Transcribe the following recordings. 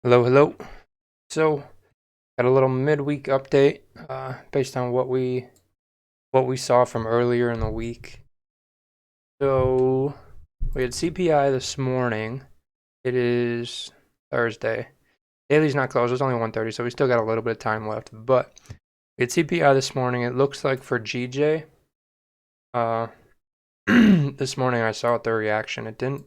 Hello, hello. So, got a little midweek update based on what we saw from earlier in the week. So, we had CPI this morning. It is Thursday. Daily's not closed. It's only 1:30, so we still got a little bit of time left. But we had CPI this morning. It looks like for GJ, uh, this morning I saw the reaction. It didn't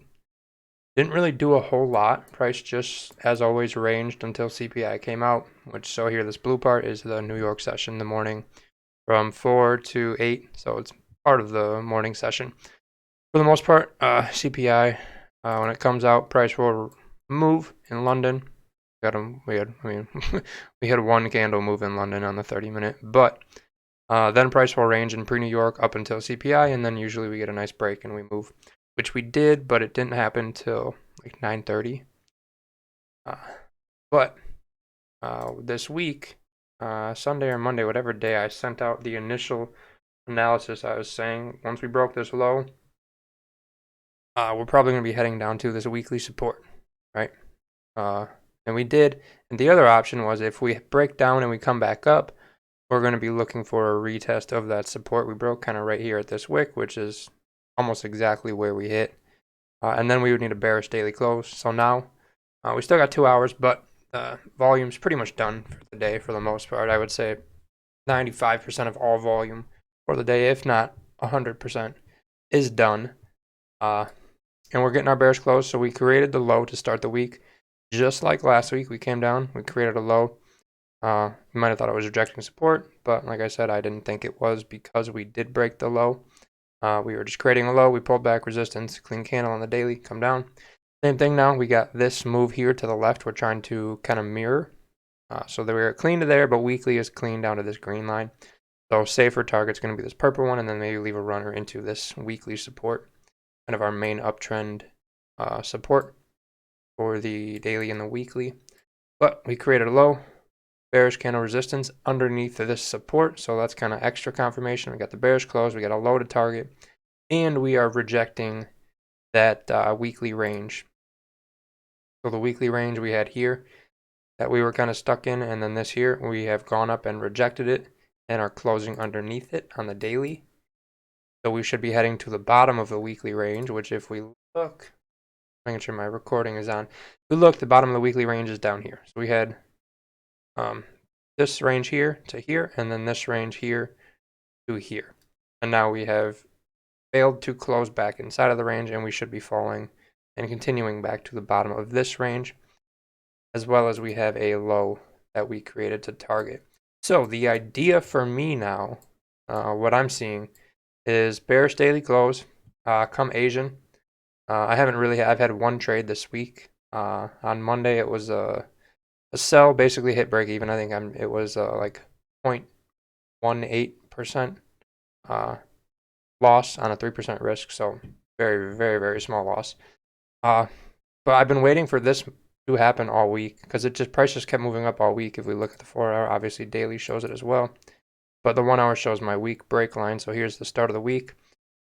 really do a whole lot. Price just, as always, ranged until CPI came out, which, so here, this blue part is the New York session in the morning from 4 to 8. So it's part of the morning session. For the most part, CPI, when it comes out, price will move in London. We had one candle move in London on the 30-minute, but then price will range in pre-New York up until CPI, and then usually we get a nice break and we move, which we did, but it didn't happen till like 9:30. But this week, Sunday or Monday, whatever day, I sent out the initial analysis. I was saying once we broke this low, we're probably going to be heading down to this weekly support, right? And we did. And the other option was if we break down and we come back up, we're going to be looking for a retest of that support we broke kind of right here at this wick, which is almost exactly where we hit. And then we would need a bearish daily close. So now we still got 2 hours, but volume's pretty much done for the day for the most part. I would say 95% of all volume for the day, if not 100%, is done. And we're getting our bearish close. So we created the low to start the week. Just like last week, we came down, we created a low. You might have thought it was rejecting support, but like I said, I didn't think it was because we did break the low. We were just creating a low. We pulled back resistance, clean candle on the daily, come down. Same thing now. We got this move here to the left. We're trying to kind of mirror. So that we're clean to there, but weekly is clean down to this green line. So safer target's going to be this purple one, and then maybe leave a runner into this weekly support, kind of our main uptrend support for the daily and the weekly. But we created a low, bearish candle resistance underneath this support, so that's kind of extra confirmation. We got the bearish close, we got a low to target, and we are rejecting that weekly range. So the weekly range we had here that we were kind of stuck in, and then this here, we have gone up and rejected it and are closing underneath it on the daily. So we should be heading to the bottom of the weekly range, which if we look, making sure my recording is on, if we look, the bottom of the weekly range is down here. So we had this range here to here, and then this range here to here. And now we have failed to close back inside of the range, and we should be falling and continuing back to the bottom of this range, as well as we have a low that we created to target. So the idea for me now, what I'm seeing is bearish daily close, come Asian. I've had one trade this week. On Monday it was a sell, basically hit break even. I think it was like 0.18% loss on a 3% risk, so very, very, very small loss. But I've been waiting for this to happen all week because price just kept moving up all week. If we look at the 4-hour, obviously daily shows it as well, but the 1 hour shows my week break line. So here's the start of the week.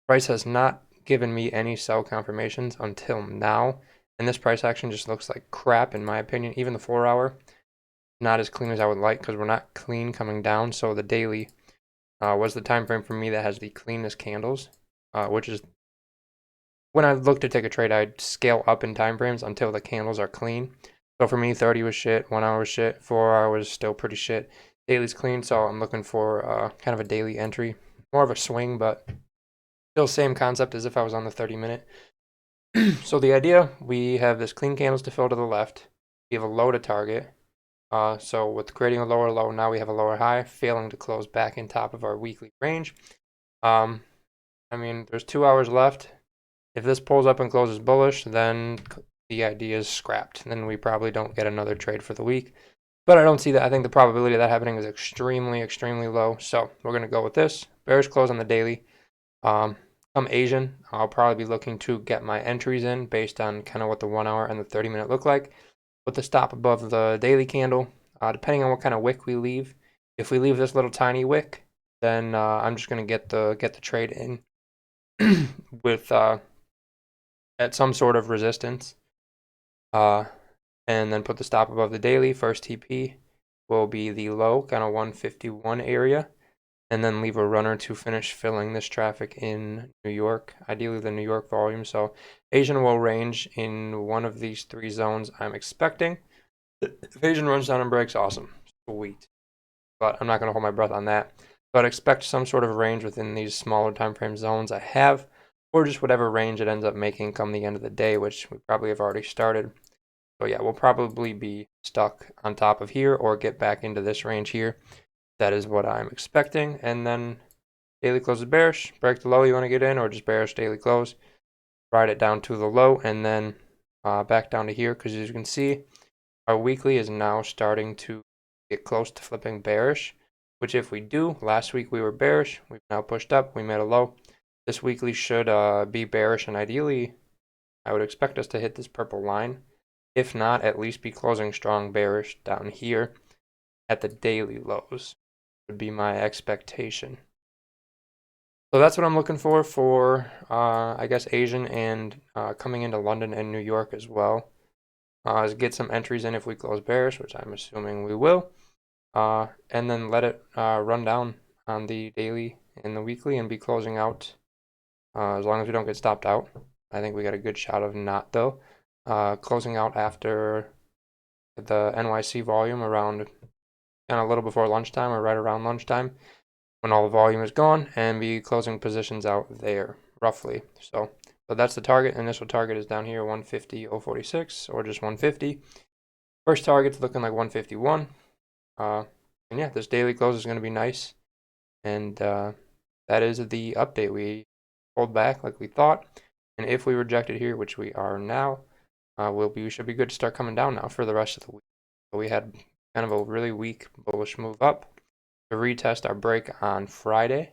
Price has not given me any sell confirmations until now, and this price action just looks like crap in my opinion. Even the 4-hour, not as clean as I would like because we're not clean coming down. So the daily was the time frame for me that has the cleanest candles, which is when I look to take a trade, I'd scale up in time frames until the candles are clean. So for me, 30 was shit, 1 hour was shit, 4-hour was still pretty shit. Daily's clean, so I'm looking for kind of a daily entry. More of a swing, but still same concept as if I was on the 30-minute. So the idea, we have this clean candles to fill to the left. We have a low to target. So with creating a lower low, now we have a lower high, failing to close back in top of our weekly range. I mean, there's 2 hours left. If this pulls up and closes bullish, then the idea is scrapped. Then we probably don't get another trade for the week. But I don't see that. I think the probability of that happening is extremely, extremely low. So we're going to go with this. Bearish close on the daily. Come Asian, I'll probably be looking to get my entries in based on kind of what the 1 hour and the 30-minute look like, with the stop above the daily candle, depending on what kind of wick we leave. If we leave this little tiny wick, then I'm just going to get the trade in with at some sort of resistance. and then put the stop above the daily. First TP will be the low, kind of 151 area, and then leave a runner to finish filling this traffic in New York, ideally the New York volume. So Asian will range in one of these three zones I'm expecting. If Asian runs down and breaks, awesome, sweet. But I'm not going to hold my breath on that. But expect some sort of range within these smaller time frame zones I have, or just whatever range it ends up making come the end of the day, which we probably have already started. So yeah, we'll probably be stuck on top of here or get back into this range here. That is what I'm expecting. And then daily close is bearish, break the low you want to get in, or just bearish daily close, ride it down to the low, and then back down to here, because as you can see, our weekly is now starting to get close to flipping bearish, which if we do, last week we were bearish, we've now pushed up, we made a low. This weekly should be bearish, and ideally, I would expect us to hit this purple line. If not, at least be closing strong bearish down here at the daily lows would be my expectation. So that's what I'm looking for I guess Asian and coming into London and New York as well. Is get some entries in if we close bearish, which I'm assuming we will, and then let it run down on the daily and the weekly and be closing out as long as we don't get stopped out. I think we got a good shot of not, though. Closing out after the NYC volume around kind of a little before lunchtime or right around lunchtime when all the volume is gone, and be closing positions out there roughly. So that's the target. Initial target is down here 150.046 or just 150. First target's looking like 151. And yeah, this daily close is going to be nice. And that is the update. We pulled back like we thought. And if we reject it here, which we are now, we should be good to start coming down now for the rest of the week. So we had kind of a really weak bullish move up to retest our break on Friday.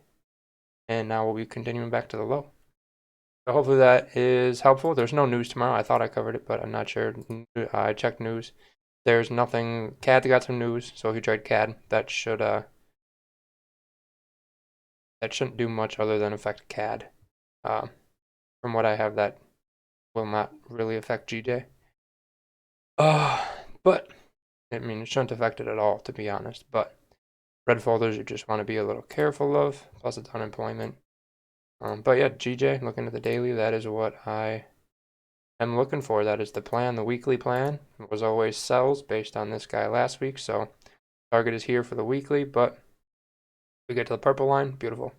And now we'll be continuing back to the low. So hopefully that is helpful. There's no news tomorrow. I thought I covered it, but I'm not sure. I checked news. There's nothing. CAD got some news, so if you trade CAD, that shouldn't do much other than affect CAD. From what I have, that will not really affect GJ. But I mean, it shouldn't affect it at all, to be honest. But red folders you just want to be a little careful of. Plus, it's unemployment. But yeah, GJ, looking at the daily, that is what I am looking for. That is the plan. The weekly plan was always sells based on this guy last week. So target is here for the weekly, but we get to the purple line. Beautiful.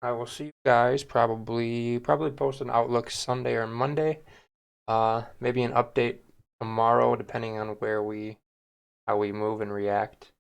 I will see you guys probably post an outlook Sunday or Monday. Maybe an update tomorrow, depending on how we move and react.